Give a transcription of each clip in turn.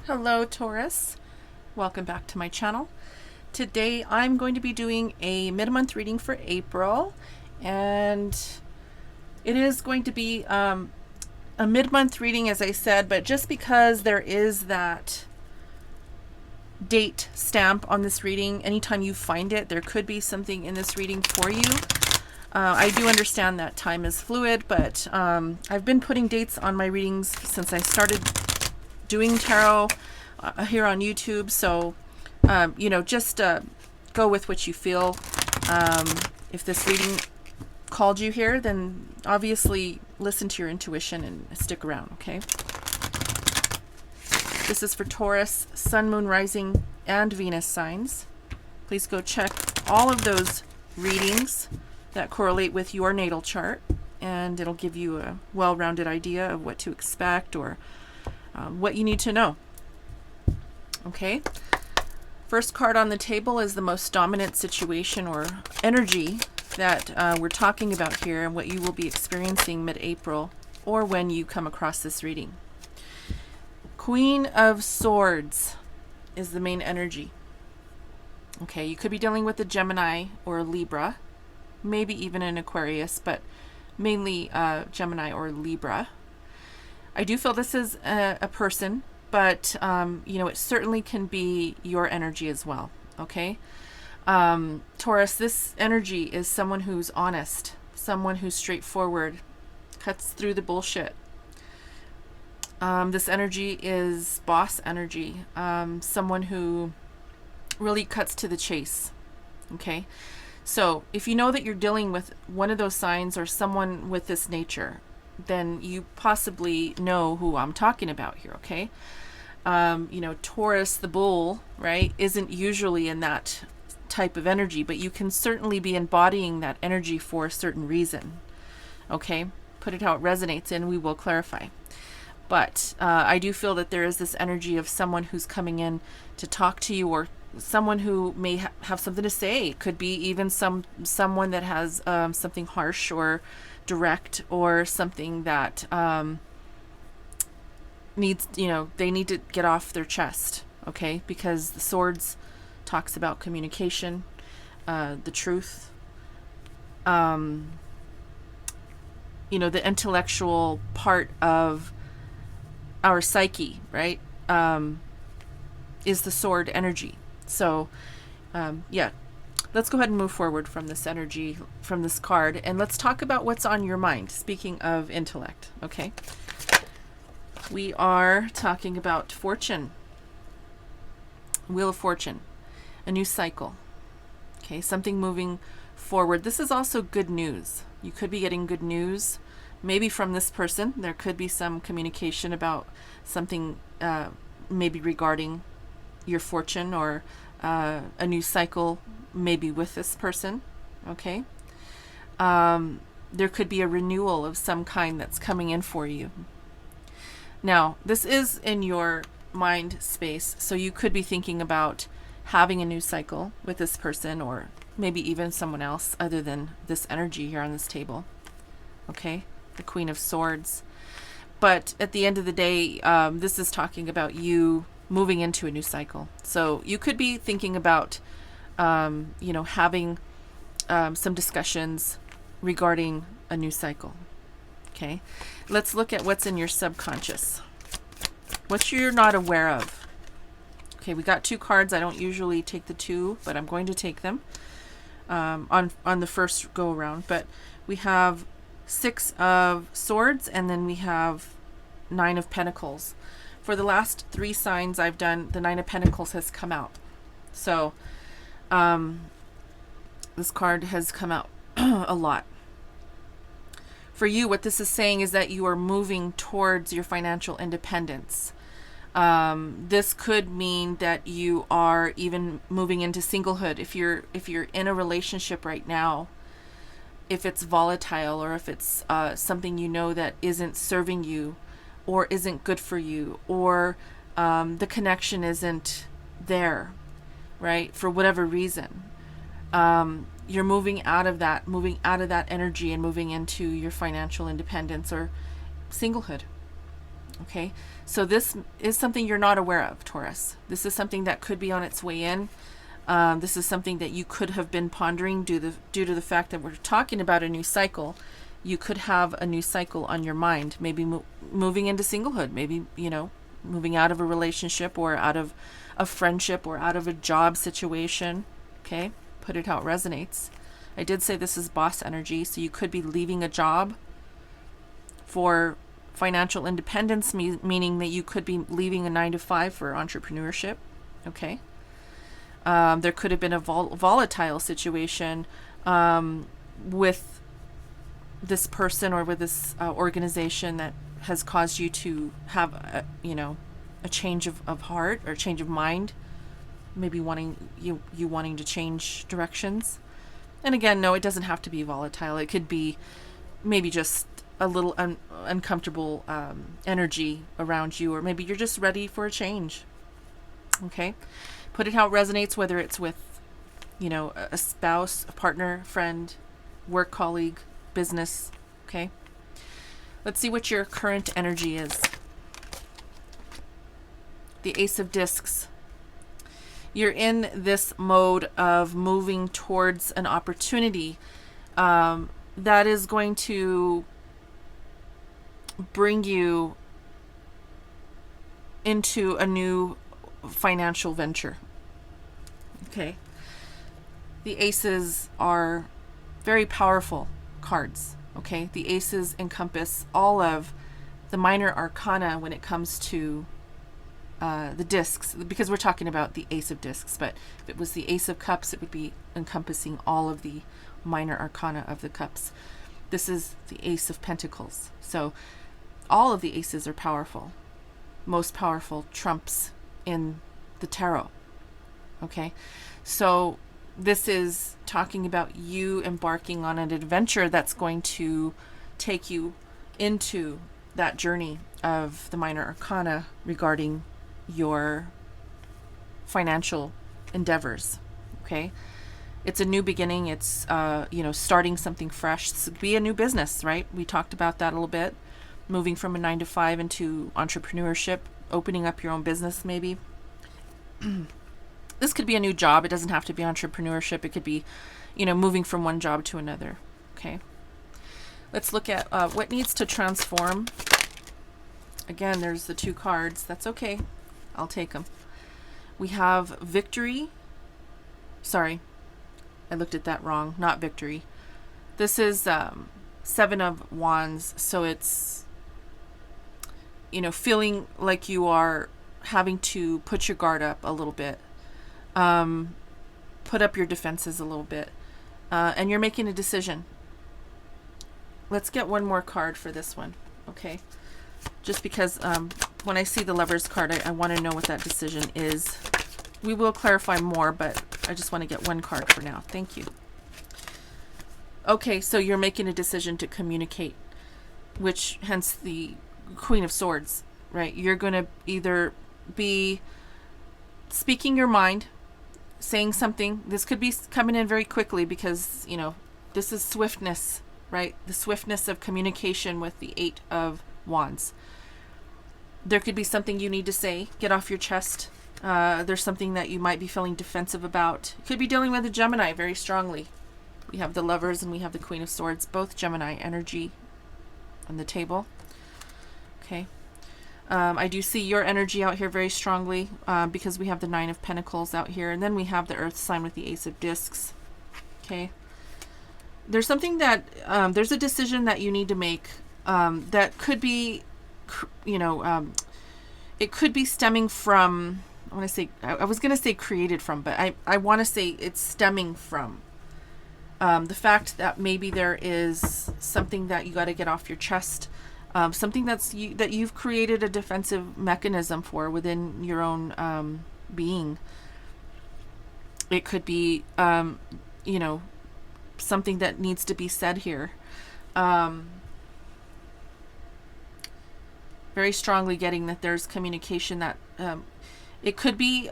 Hello Taurus, welcome back to my channel. Today I'm going to be doing a mid-month reading for April, and it is going to be a mid-month reading, as I said, but just because there is that date stamp on this reading, anytime you find it, there could be something in this reading for you. I do understand that time is fluid, but I've been putting dates on my readings since I started doing tarot here on YouTube. So, just go with what you feel. If this reading called you here, then obviously listen to your intuition and stick around, okay? This is for Taurus, Sun, Moon, Rising, and Venus signs. Please go check all of those readings that correlate with your natal chart, and it'll give you a well-rounded idea of what to expect or what you need to know. Okay, first card on the table is the most dominant situation or energy that we're talking about here, and what you will be experiencing mid-April or when you come across this reading. Queen of Swords is the main energy. Okay, you could be dealing with a Gemini or a Libra, maybe even an Aquarius, but mainly Gemini or Libra. I do feel this is a person, but it certainly can be your energy as well. Okay, Taurus, this energy is someone who's honest, someone who's straightforward, cuts through the bullshit. This energy is boss energy, someone who really cuts to the chase. Okay, so if you know that you're dealing with one of those signs or someone with this nature, then you possibly know who I'm talking about here, okay? Taurus, the bull, right, isn't usually in that type of energy, but you can certainly be embodying that energy for a certain reason, okay? Put it how it resonates and we will clarify. But I do feel that there is this energy of someone who's coming in to talk to you, or someone who may have something to say. It could be even someone that has something harsh or direct, or something that needs, they need to get off their chest, okay? Because the Swords talks about communication, the truth, the intellectual part of our psyche, right, is the sword energy. So let's go ahead and move forward from this energy, from this card, and let's talk about what's on your mind. Speaking of intellect, okay? We are talking about fortune, Wheel of Fortune, a new cycle, okay? Something moving forward. This is also good news. You could be getting good news, maybe from this person. There could be some communication about something maybe regarding your fortune, or a new cycle maybe with this person, okay? There could be a renewal of some kind that's coming in for you. Now, this is in your mind space, so you could be thinking about having a new cycle with this person, or maybe even someone else other than this energy here on this table, okay? The Queen of Swords. But at the end of the day, this is talking about you moving into a new cycle. So you could be thinking about having some discussions regarding a new cycle. Okay, let's look at what's in your subconscious, what you're not aware of. Okay, we got two cards. I don't usually take the two, but I'm going to take them on the first go around. But we have Six of Swords, and then we have Nine of Pentacles. For the last three signs I've done, the Nine of Pentacles has come out. So this card has come out a lot. For you, what this is saying is that you are moving towards your financial independence. This could mean that you are even moving into singlehood. If you're in a relationship right now, if it's volatile, or if it's something that isn't serving you, or isn't good for you, or the connection isn't there, right, for whatever reason, you're moving out of that energy and moving into your financial independence or singlehood. Okay, so this is something you're not aware of, Taurus. This is something that could be on its way in. This is something that you could have been pondering due to the fact that we're talking about a new cycle. You could have a new cycle on your mind, maybe moving into singlehood, maybe, moving out of a relationship or out of a friendship or out of a job situation. Okay, put it how it resonates. I did say this is boss energy, so you could be leaving a job for financial independence, meaning that you could be leaving a 9 to 5 for entrepreneurship. Okay. There could have been a volatile situation with this person or with this organization that has caused you to have a change of heart or change of mind, maybe wanting to change directions. And again, no, it doesn't have to be volatile. It could be maybe just a little uncomfortable energy around you, or maybe you're just ready for a change. Okay, put it how it resonates, whether it's with a spouse, a partner, friend, work colleague, business. Okay, let's see what your current energy is. The Ace of Discs. You're in this mode of moving towards an opportunity that is going to bring you into a new financial venture. Okay. The aces are very powerful cards. Okay. The aces encompass all of the minor arcana when it comes to the discs, because we're talking about the Ace of Discs, but if it was the Ace of Cups, it would be encompassing all of the minor arcana of the cups. This is the Ace of Pentacles. So all of the aces are powerful. Most powerful trumps in the tarot. Okay, so this is talking about you embarking on an adventure that's going to take you into that journey of the minor arcana regarding your financial endeavors. Okay, it's a new beginning. It's starting something fresh. This would be a new business, right? We talked about that a little bit. Moving from a 9 to 5 into entrepreneurship, opening up your own business, maybe. This could be a new job. It doesn't have to be entrepreneurship. It could be, moving from one job to another. Okay. Let's look at what needs to transform. Again, there's the 2 cards. That's okay. I'll take them. We have victory. Sorry, I looked at that wrong. Not victory. This is 7 of Wands. So it's, feeling like you are having to put your guard up a little bit, put up your defenses a little bit, and you're making a decision. Let's get one more card for this one, okay? Just because when I see the Lover's card, I want to know what that decision is. We will clarify more, but I just want to get one card for now. Thank you. Okay, so you're making a decision to communicate, which hence the Queen of Swords, right? You're going to either be speaking your mind, saying something. This could be coming in very quickly because, this is swiftness, right? The swiftness of communication with the 8 of Wands. There could be something you need to say, get off your chest. There's something that you might be feeling defensive about. You could be dealing with a Gemini very strongly. We have the Lovers and we have the Queen of Swords, both Gemini energy on the table. Okay. I do see your energy out here very strongly because we have the 9 of Pentacles out here. And then we have the Earth sign with the Ace of Discs. Okay. There's something that, there's a decision that you need to make that could be, it could be stemming from, I was going to say created from, but I want to say it's stemming from the fact that maybe there is something that you got to get off your chest. Something that you've created a defensive mechanism for within your own being. It could be, something that needs to be said here. Very strongly getting that there's communication that it could be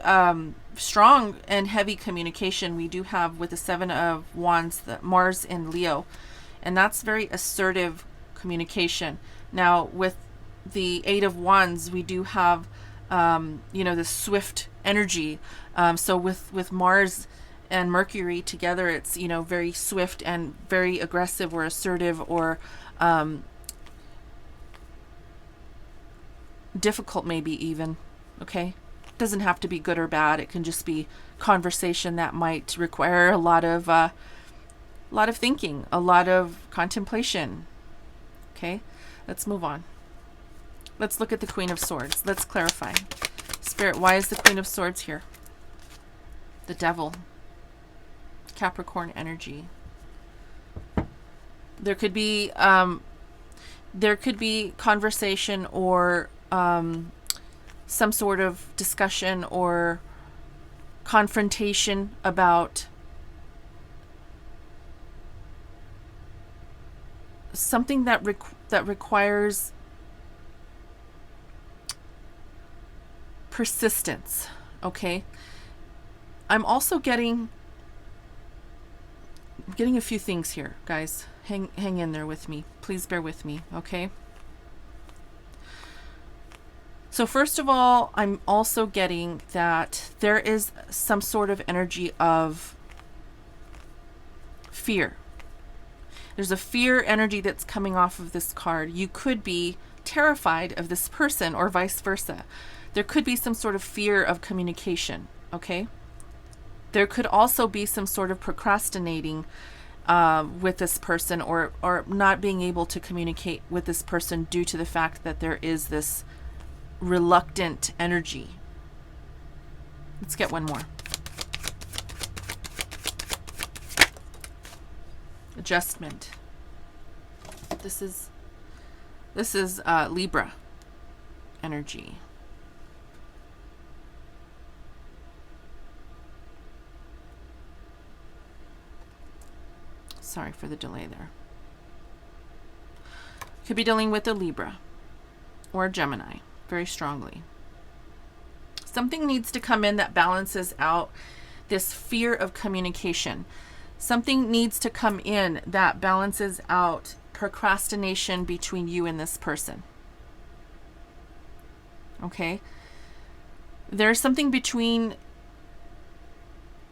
strong and heavy communication. We do have with the 7 of Wands, the Mars in Leo, and that's very assertive communication. Now, with the Eight of Wands, we do have, you know, this swift energy. So with Mars and Mercury together, it's, you know, very swift and very aggressive or assertive or difficult, maybe even. Okay, doesn't have to be good or bad. It can just be conversation that might require a lot of thinking, a lot of contemplation. Okay, let's move on. Let's look at the Queen of Swords. Let's clarify. Spirit, why is the Queen of Swords here? The Devil. Capricorn energy. There could be conversation or some sort of discussion or confrontation about something that requires persistence. Okay, I'm also getting a few things here, guys. Hang in there with me. Please bear with me, okay? So first of all, I'm also getting that there is some sort of energy of fear. There's a fear energy that's coming off of this card. You could be terrified of this person or vice versa. There could be some sort of fear of communication, okay? There could also be some sort of procrastinating with this person or not being able to communicate with this person due to the fact that there is this reluctant energy. Let's get one more. Adjustment. This is Libra energy. Sorry for the delay there. Could be dealing with a Libra or a Gemini very strongly. Something needs to come in that balances out this fear of communication. Something needs to come in that balances out procrastination between you and this person. Okay? There's something between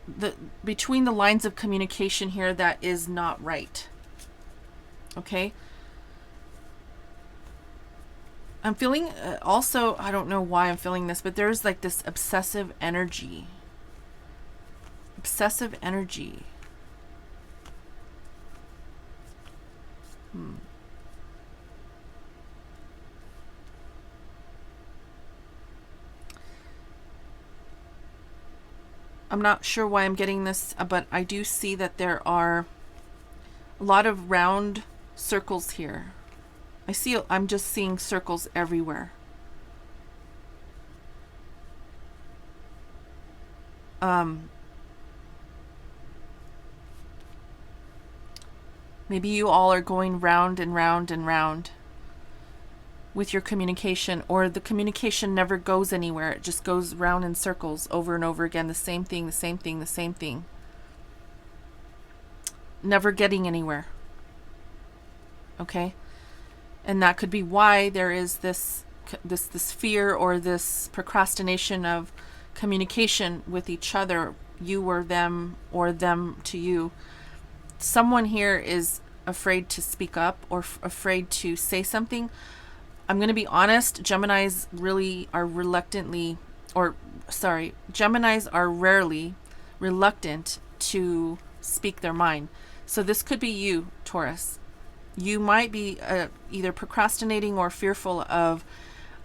the lines of communication here that is not right. Okay? I'm feeling also, I don't know why I'm feeling this, but there's like this obsessive energy. Obsessive energy. I'm not sure why I'm getting this, but I do see that there are a lot of round circles here. I'm just seeing circles everywhere. Maybe you all are going round and round and round with your communication, or the communication never goes anywhere. It just goes round in circles over and over again. The same thing, the same thing, the same thing. Never getting anywhere. Okay? And that could be why there is this fear or this procrastination of communication with each other, you or them to you. Someone here is afraid to speak up or afraid to say something. I'm going to be honest, Geminis are rarely reluctant to speak their mind. So this could be you, Taurus. You might be either procrastinating or fearful of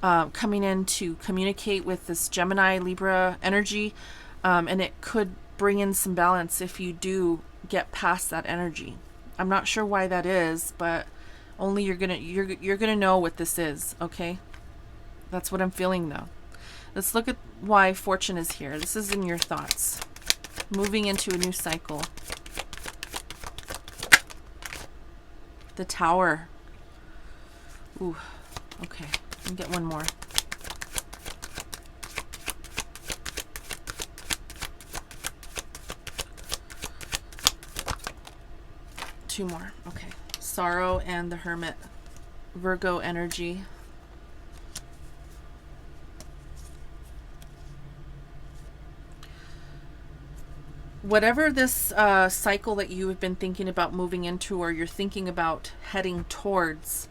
coming in to communicate with this Gemini, Libra energy, and it could bring in some balance if you do get past that energy. I'm not sure why that is, but only you're gonna know what this is, okay? That's what I'm feeling though. Let's look at why fortune is here. This is in your thoughts. Moving into a new cycle. The Tower. Ooh, okay. Let me get one more. Two more. Okay. Sorrow and the Hermit. Virgo energy. whatever this cycle that you have been thinking about moving into, or you're thinking about heading towards,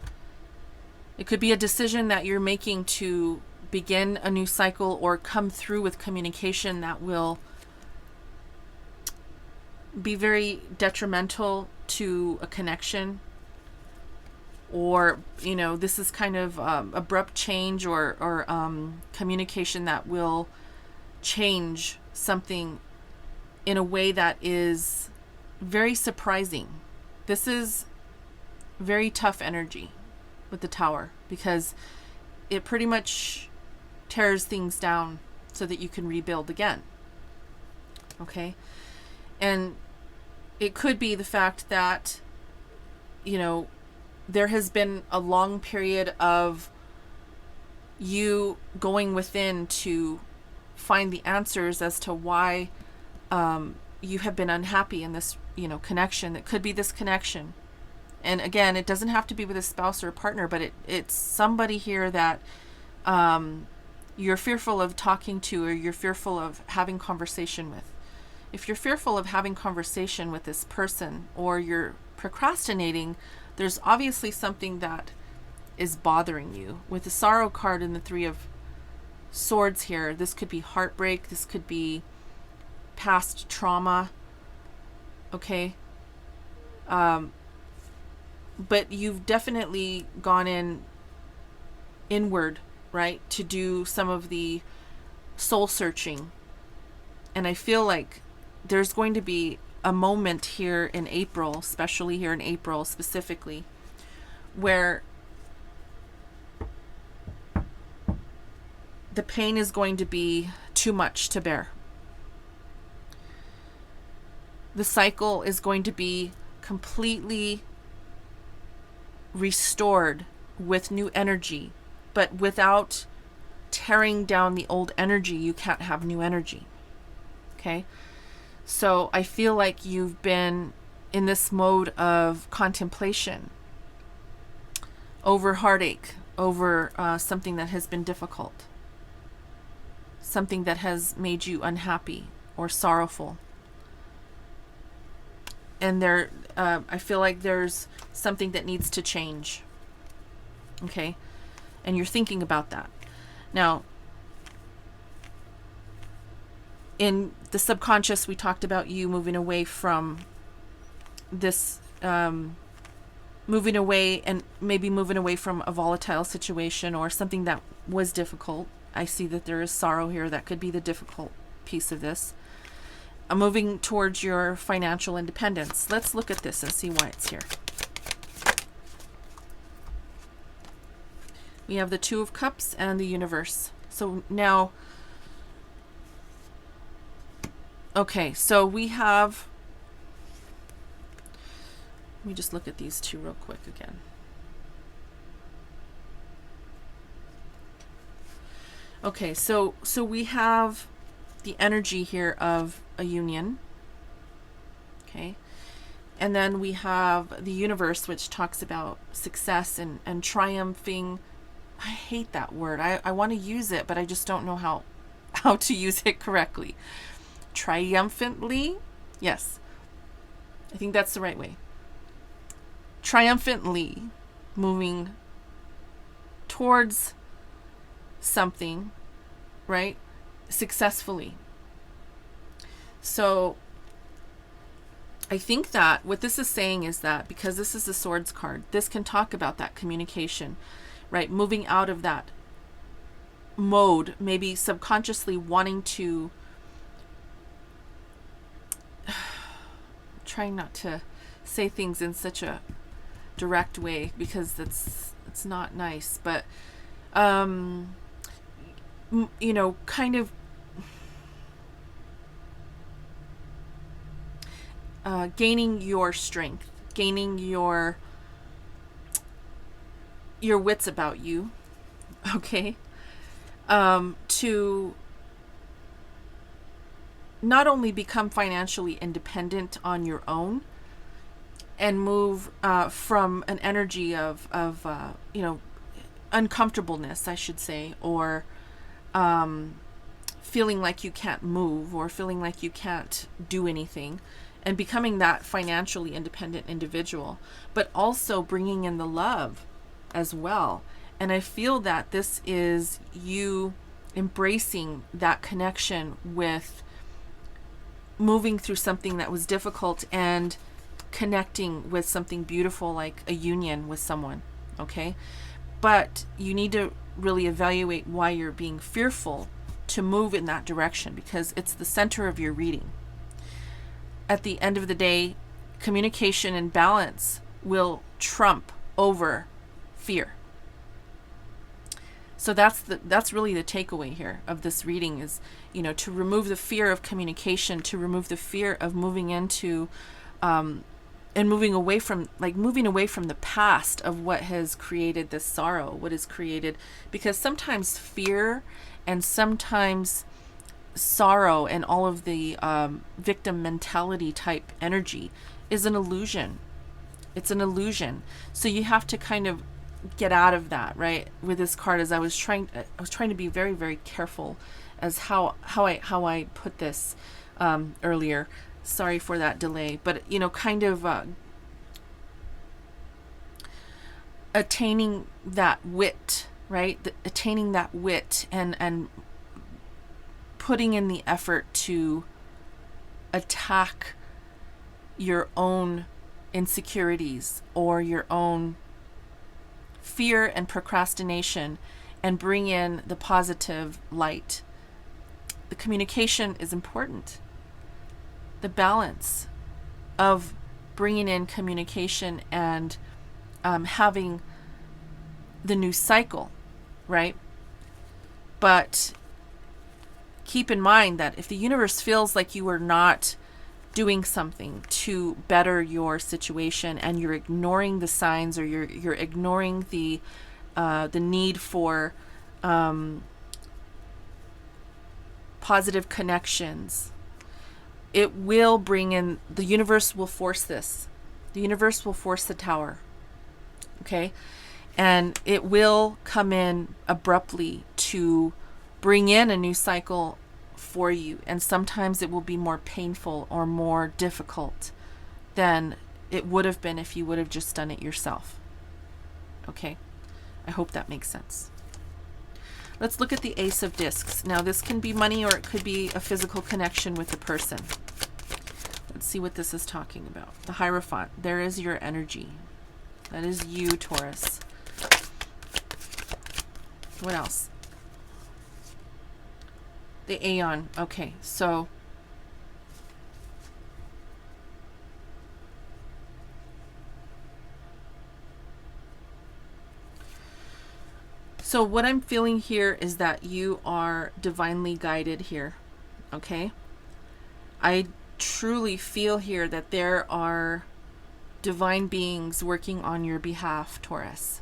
it could be a decision that you're making to begin a new cycle or come through with communication that will be very detrimental to a connection. Or, you know, this is kind of abrupt change or communication that will change something in a way that is very surprising. This is very tough energy with the Tower, because it pretty much tears things down so that you can rebuild again. Okay? And it could be the fact that, you know, there has been a long period of you going within to find the answers as to why you have been unhappy in this, you know, connection. It could be this connection. And again, it doesn't have to be with a spouse or a partner, but it's somebody here that you're fearful of talking to, or you're fearful of having conversation with. If you're fearful of having conversation with this person, or you're procrastinating, there's obviously something that is bothering you. With the Sorrow card and the Three of Swords here, this could be heartbreak, this could be past trauma, okay? But you've definitely gone inward, right, to do some of the soul searching. And I feel like there's going to be a moment here in April, especially here in April specifically, where the pain is going to be too much to bear. The cycle is going to be completely restored with new energy, but without tearing down the old energy, you can't have new energy. Okay? So I feel like you've been in this mode of contemplation over heartache, over something that has been difficult, something that has made you unhappy or sorrowful. And I feel like there's something that needs to change. Okay? And you're thinking about that. Now, in the subconscious, we talked about you moving away from this, moving away, and maybe moving away from a volatile situation or something that was difficult. I see that there is sorrow here. That could be the difficult piece of this. Moving towards your financial independence. Let's look at this and see why it's here. We have the Two of Cups and the Universe. So now, okay, so we have, let me just look at these two real quick again. Okay, so we have the energy here of a union. Okay. And then we have the Universe, which talks about success and triumphing. I hate that word. I want to use it, but I just don't know how to use it correctly. Triumphantly? Yes. I think that's the right way. Triumphantly moving towards something, right? Successfully. So I think that what this is saying is that, because this is the Swords card, this can talk about that communication, right? Moving out of that mode, maybe subconsciously wanting to, trying not to say things in such a direct way because it's not nice, but you know, kind of gaining your strength, gaining your wits about you, okay, to not only become financially independent on your own and move from an energy of you know, uncomfortableness, I should say, or feeling like you can't move or feeling like you can't do anything, and becoming that financially independent individual, but also bringing in the love as well. And I feel that this is you embracing that connection with moving through something that was difficult and connecting with something beautiful like a union with someone, okay? But you need to really evaluate why you're being fearful to move in that direction, because it's the center of your reading. At the end of the day, communication and balance will trump over fear. So that's really the takeaway here of this reading is, to remove the fear of communication, to remove the fear of moving into and moving away from the past of what has created this sorrow, what is created, because sometimes fear and sometimes sorrow and all of the victim mentality type energy is an illusion. It's an illusion. So you have to kind of get out of that, right? With this card, as I was trying to be very, very careful as how I put this earlier. Sorry for that delay, but kind of attaining that wit, right? Attaining that wit and putting in the effort to attack your own insecurities or your own fear and procrastination and bring in the positive light. The communication is important. The balance of bringing in communication and having the new cycle, right? But keep in mind that if the universe feels like you are not doing something to better your situation and you're ignoring the signs, or you're ignoring the need for positive connections, it will bring in, the universe will force this. The universe will force the Tower. Okay? And it will come in abruptly to bring in a new cycle for you. And sometimes it will be more painful or more difficult than it would have been if you would have just done it yourself. Okay? I hope that makes sense. Let's look at the Ace of Discs. Now, this can be money or it could be a physical connection with the person. Let's see what this is talking about. The Hierophant. There is your energy. That is you, Taurus. What else? The Aeon. Okay, so what I'm feeling here is that you are divinely guided here. Okay? I truly feel here that there are divine beings working on your behalf, Taurus.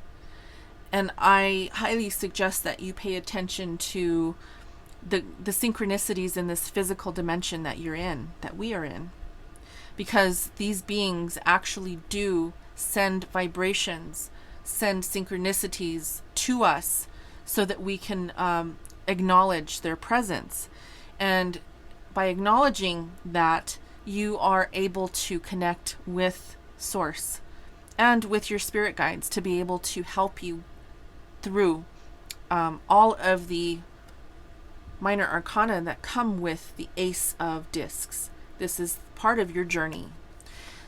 And I highly suggest that you pay attention to the synchronicities in this physical dimension that you're in, that we are in. Because these beings actually do send vibrations, send synchronicities to us so that we can acknowledge their presence. And by acknowledging that, you are able to connect with Source and with your spirit guides to be able to help you through all of the minor arcana that come with the Ace of Discs. This is part of your journey.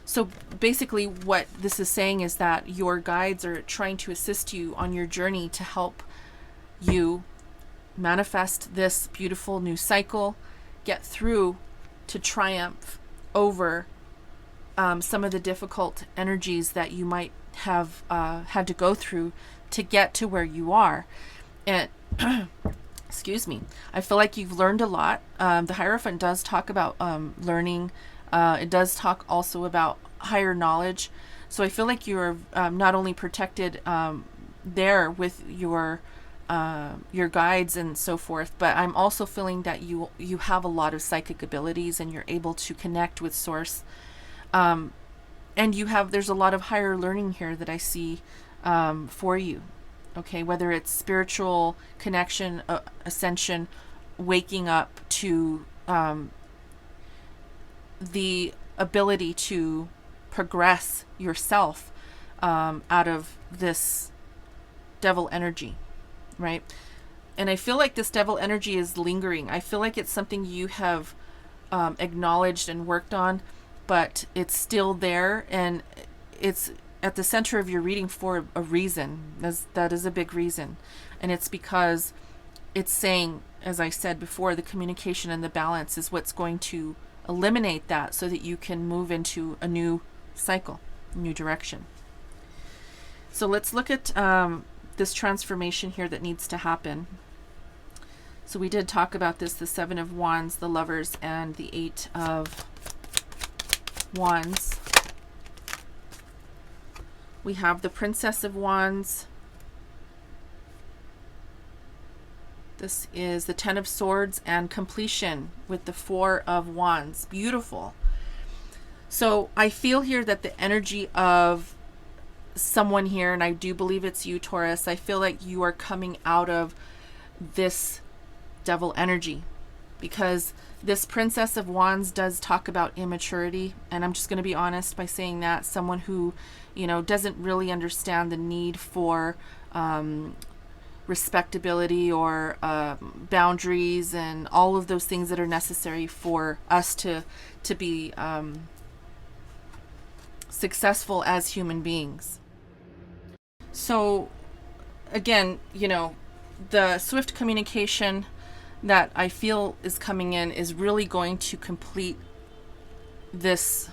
So basically what this is saying is that your guides are trying to assist you on your journey to help you manifest this beautiful new cycle, get through to triumph over some of the difficult energies that you might have had to go through to get to where you are. And excuse me, I feel like you've learned a lot. The Hierophant does talk about learning. It does talk also about higher knowledge. So I feel like you're not only protected there with your guides and so forth, but I'm also feeling that you have a lot of psychic abilities and you're able to connect with Source. And there's a lot of higher learning here that I see for you. Okay, whether it's spiritual connection, ascension, waking up to the ability to progress yourself out of this devil energy, right? And I feel like this devil energy is lingering. I feel like it's something you have acknowledged and worked on, but it's still there, and it's at the center of your reading for a reason. That is a big reason. And it's because it's saying, as I said before, the communication and the balance is what's going to eliminate that so that you can move into a new cycle, a new direction. So let's look at this transformation here that needs to happen. So we did talk about this, the Seven of Wands, the Lovers, and the Eight of Wands. We have the Princess of Wands. This is the Ten of Swords and completion with the Four of Wands. Beautiful. So I feel here that the energy of someone here, and I do believe it's you, Taurus, I feel like you are coming out of this devil energy, because this Princess of Wands does talk about immaturity, and I'm just going to be honest by saying that someone who, you know, doesn't really understand the need for respectability or boundaries and all of those things that are necessary for us to be successful as human beings. So again, you know, the swift communication that I feel is coming in is really going to complete this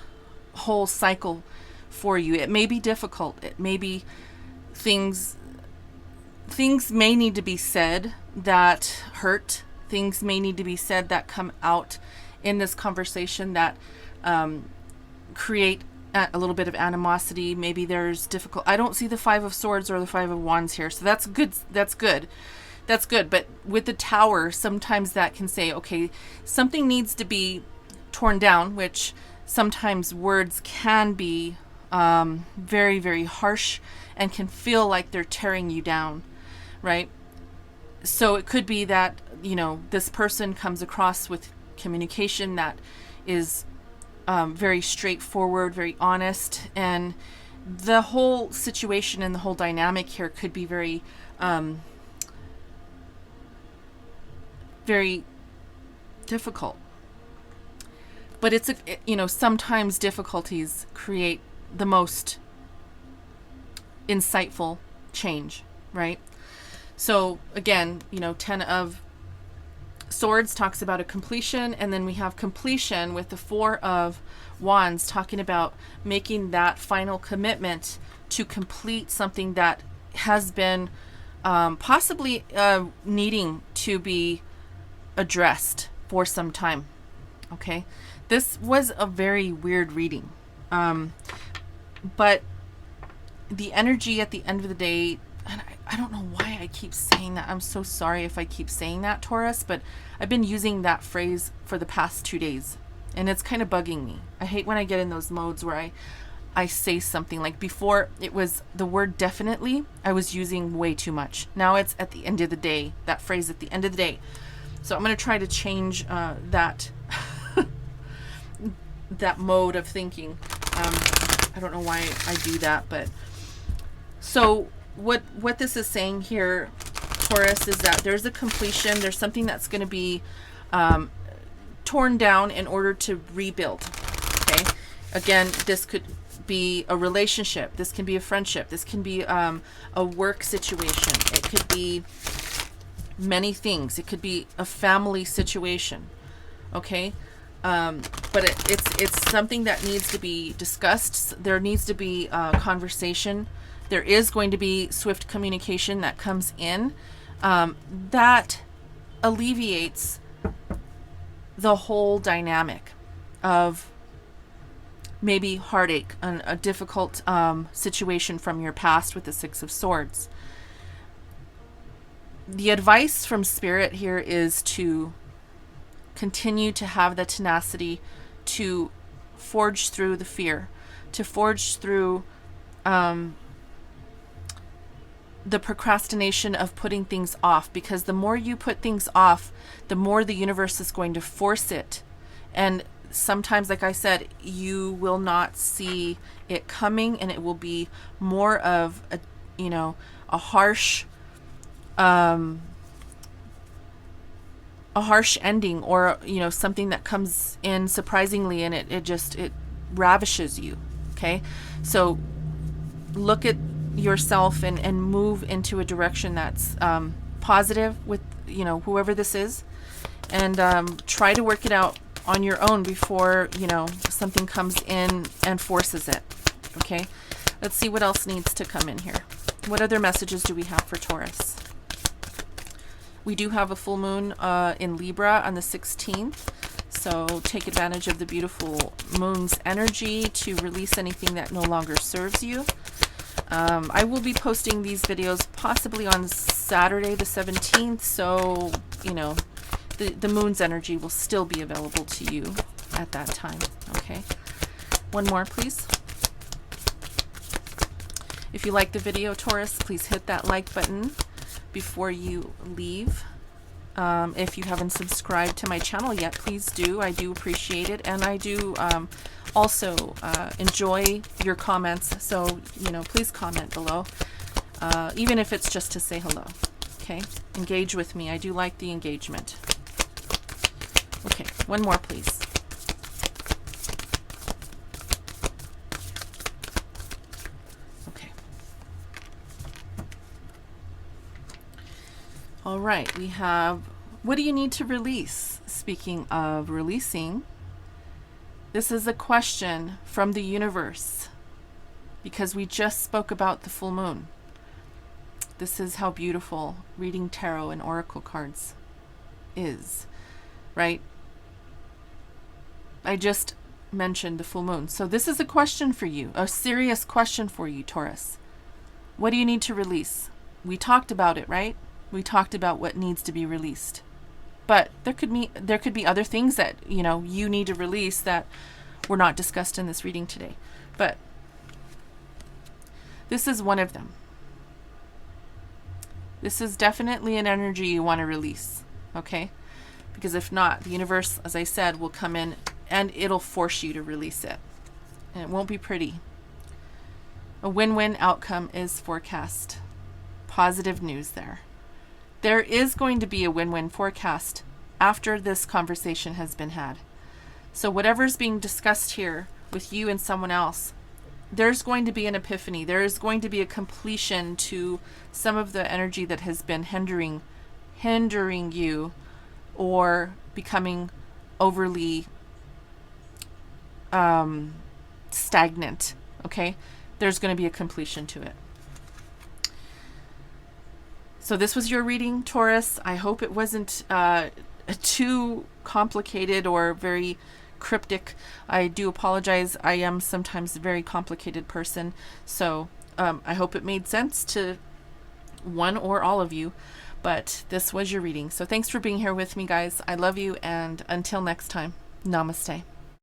whole cycle for you. It may be difficult. It may be things may need to be said that hurt. Things may need to be said that come out in this conversation that create a little bit of animosity. Maybe there's difficult. I don't see the Five of Swords or the Five of Wands here, so that's good. That's good. That's good. But with the Tower, sometimes that can say, okay, something needs to be torn down, which sometimes words can be very, very harsh and can feel like they're tearing you down, right? So it could be that, you know, this person comes across with communication that is very straightforward, very honest, and the whole situation and the whole dynamic here could be very very difficult. But it's you know, sometimes difficulties create the most insightful change, right? So again, you know, Ten of Swords talks about a completion, and then we have completion with the Four of Wands talking about making that final commitment to complete something that has been possibly needing to be addressed for some time. Okay, this was a very weird reading, but the energy at the end of the day, and I don't know why I keep saying that. I'm so sorry if I keep saying that, Taurus, but I've been using that phrase for the past 2 days, and it's kind of bugging me. I hate when I get in those modes where I say something. Like before, it was the word definitely, I was using way too much. Now it's at the end of the day, that phrase at the end of the day. So I'm going to try to change that that mode of thinking. I don't know why I do that, but so what this is saying here, Taurus, is that there's a completion. There's something that's going to be torn down in order to rebuild. Okay, again, this could be a relationship. This can be a friendship. This can be a work situation. It could be many things. It could be a family situation. Okay, but it's something that needs to be discussed. There needs to be conversation. There is going to be swift communication that comes in that alleviates the whole dynamic of maybe heartache and a difficult situation from your past with the Six of Swords. The advice from Spirit here is to continue to have the tenacity to forge through the fear, to forge through the procrastination of putting things off, because the more you put things off, the more the universe is going to force it. And sometimes, like I said, you will not see it coming, and it will be more of a, a harsh ending, or something that comes in surprisingly, and it ravishes you. Okay, so look at yourself and move into a direction that's positive with whoever this is, and try to work it out on your own before something comes in and forces it. Okay, let's see what else needs to come in here. What other messages do we have for Taurus? We do have a full moon in Libra on the 16th, so take advantage of the beautiful moon's energy to release anything that no longer serves you. I will be posting these videos possibly on Saturday the 17th, so the moon's energy will still be available to you at that time. Okay, one more please. If you like the video, Taurus, please hit that like button before you leave. If you haven't subscribed to my channel yet, please do. I do appreciate it, and I do also enjoy your comments, so please comment below, even if it's just to say hello. Okay, engage with me. I do like the engagement. Okay, one more please. Okay. All right, we have, what do you need to release? Speaking of releasing, this is a question from the universe, because we just spoke about the full moon. This is how beautiful reading tarot and oracle cards is, right? I just mentioned the full moon. So this is a question for you, a serious question for you, Taurus. What do you need to release? We talked about it, right? We talked about what needs to be released. But there could be other things that, you need to release that were not discussed in this reading today. But this is one of them. This is definitely an energy you want to release, okay? Because if not, the universe, as I said, will come in and it'll force you to release it. And it won't be pretty. A win-win outcome is forecast. Positive news there. There is going to be a win-win forecast after this conversation has been had. So whatever's being discussed here with you and someone else, there's going to be an epiphany. There is going to be a completion to some of the energy that has been hindering you, or becoming overly stagnant. Okay? There's going to be a completion to it. So this was your reading, Taurus. I hope it wasn't too complicated or very cryptic. I do apologize. I am sometimes a very complicated person. So I hope it made sense to one or all of you. But this was your reading. So thanks for being here with me, guys. I love you. And until next time, namaste.